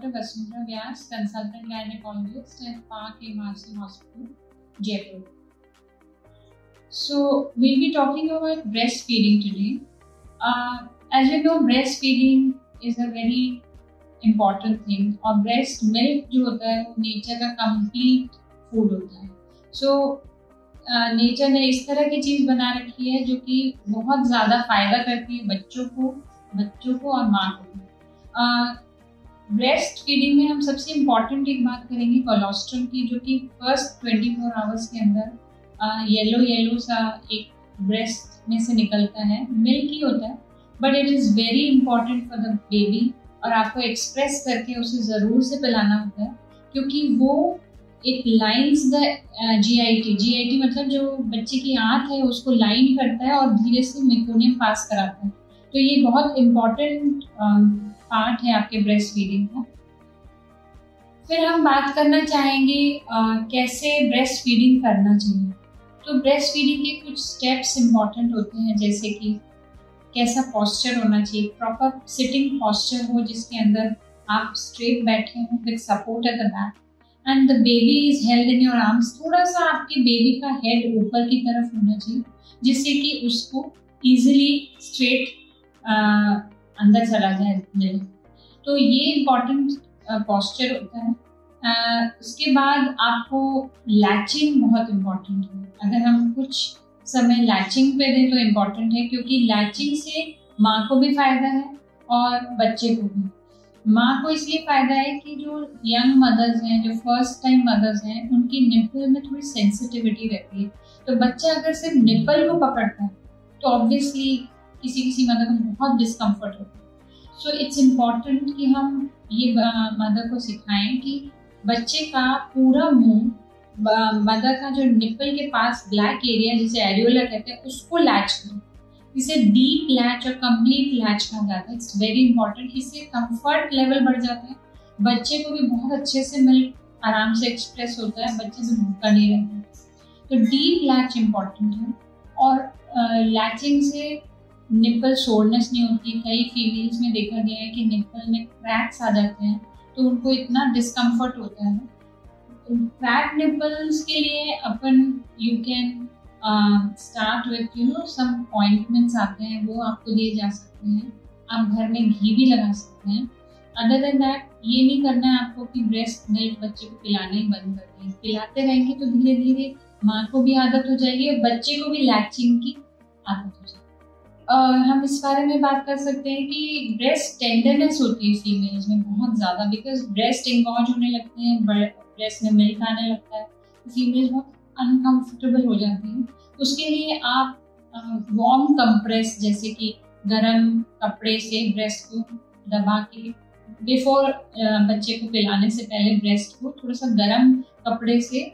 Dr. Vasundhara Vyas, consultant gynecologist at Park MRC Hospital, Jaipur. So we'll be talking about breastfeeding today. As you know, breastfeeding is a very important thing और breast milk जो होता है वो nature का complete food होता है. So nature ने इस तरह की चीज़ बना रखी है जो कि बहुत ज़्यादा फायदा करती है बच्चों को और माँ को. ब्रेस्ट फीडिंग में हम सबसे इम्पॉर्टेंट एक बात करेंगे कोलेस्ट्रॉल की, जो कि फर्स्ट 24 आवर्स के अंदर येलो सा एक ब्रेस्ट में से निकलता है. मिल्क ही होता है but it is very important for the baby और आपको एक्सप्रेस करके उसे ज़रूर से पिलाना होता है क्योंकि वो एक लाइन्स द GIT मतलब जो बच्चे की आँख है उसको लाइन करता है और धीरे से मेकोनियम पास कराता है. तो ये बहुत इम्पॉर्टेंट पार्ट है आपके ब्रेस्ट फीडिंग का. फिर हम बात करना चाहेंगे कैसे ब्रेस्ट फीडिंग करना चाहिए. तो ब्रेस्ट फीडिंग के कुछ स्टेप्स इम्पॉर्टेंट होते हैं, जैसे कि कैसा पोस्चर होना चाहिए. प्रॉपर सिटिंग पोस्चर हो जिसके अंदर आप स्ट्रेट बैठे हों with support at the back and the baby is held in your arms. थोड़ा सा आपके बेबी का हेड ऊपर की तरफ होना चाहिए जिससे कि उसको ईजिली स्ट्रेट अंदर चला जाए मिल्क. तो ये इम्पॉर्टेंट पोस्चर होता है. उसके बाद आपको लैचिंग बहुत इम्पॉर्टेंट है. अगर हम कुछ समय लैचिंग पे दें तो इम्पॉर्टेंट है क्योंकि लैचिंग से माँ को भी फायदा है और बच्चे को भी. माँ को इसलिए फायदा है कि जो यंग मदर्स हैं, जो फर्स्ट टाइम मदर्स हैं, उनकी निप्पल में थोड़ी सेंसिटिविटी रहती है. तो बच्चा अगर सिर्फ निप्पल को पकड़ता है तो ऑब्वियसली किसी मदर को बहुत डिस्कम्फर्ट होता है. सो इट्स इम्पॉर्टेंट कि हम ये मदर को सिखाएं कि बच्चे का पूरा मुंह मदर का जो निप्पल के पास ब्लैक एरिया जिसे एरियोला कहते हैं उसको लैच करें. इसे डीप लैच और कंप्लीट लैच कहा जाता है. It's very important. इससे कंफर्ट लेवल बढ़ जाता है. बच्चे को भी बहुत अच्छे से मिल्क आराम से एक्सप्रेस होता है. बच्चे से भूखा नहीं रहता. तो डीप लैच इम्पॉर्टेंट है और लैचिंग से निप्पल सोरनेस नहीं होती. कई फीमेल्स में देखा गया है कि निप्पल में क्रैक्स आ जाते हैं तो उनको इतना डिस्कम्फर्ट होता है. क्रैक निप्पल्स के लिए अपन you can start with some ointments आते हैं, वो आपको दिए जा सकते हैं. आप घर में घी भी लगा सकते हैं. अदर देन दैट ये नहीं करना है आपको कि ब्रेस्ट मिल्क बच्चे को पिलाना ही बंद कर दें. पिलाते रहेंगे तो धीरे धीरे माँ को भी आदत हो जाएगी और बच्चे को भी लैचिंग की आदत हो जाएगी. हम इस बारे में बात कर सकते हैं कि ब्रेस्ट टेंडरनेस होती है फीमेल्स में बहुत ज़्यादा, बिकॉज ब्रेस्ट इंगॉज होने लगते हैं, ब्रेस्ट में मिल्क आने लगता है, फीमेल्स बहुत अनकंफर्टेबल हो जाती हैं. उसके लिए आप वार्म कंप्रेस जैसे कि गर्म कपड़े से ब्रेस्ट को दबा के बिफोर बच्चे को पिलाने से पहले ब्रेस्ट को थोड़ा सा गर्म कपड़े से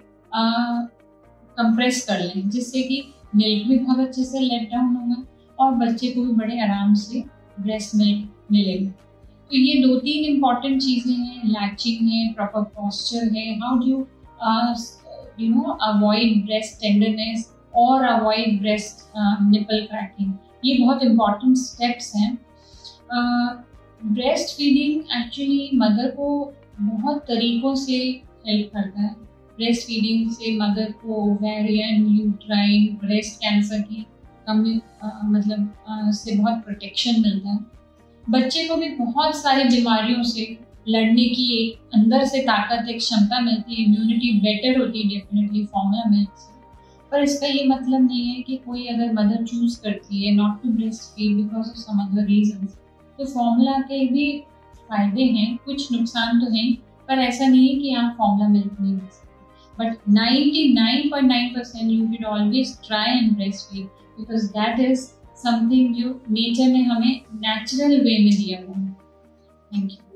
कंप्रेस कर लें जिससे कि मिल्क भी बहुत अच्छे से लेट डाउन होगा और बच्चे को भी बड़े आराम से ब्रेस्ट मिल्क मिलेगा. तो ये 2-3 इम्पॉर्टेंट चीज़ें हैं. लैचिंग है, प्रॉपर पोस्चर है, how do avoid breast tenderness और अवॉइड ब्रेस्ट निपल क्रैकिंग. ये बहुत इम्पॉर्टेंट स्टेप्स हैं. ब्रेस्ट फीडिंग एक्चुअली मदर को बहुत तरीक़ों से हेल्प करता है. ब्रेस्ट फीडिंग से मदर को ओवेरियन, यूट्राइन, ब्रेस्ट कैंसर की से बहुत प्रोटेक्शन मिलता है. बच्चे को भी बहुत सारी बीमारियों से लड़ने की एक अंदर से ताकत, एक क्षमता मिलती है. इम्यूनिटी बेटर होती है डेफिनेटली फॉर्मूला मिल्क से. पर इसका ये मतलब नहीं है कि कोई अगर मदर चूज करती है not to breast feed because of some other reasons तो फॉर्मूला के भी फायदे हैं, कुछ नुकसान तो हैं, पर ऐसा नहीं है कि आप फॉर्मूला मिल्क नहीं ले सकते. But 99.9% you should always try and breastfeed because that is something जो नेचर ने हमें नेचुरल वे में दिया हुआ है. Thank you.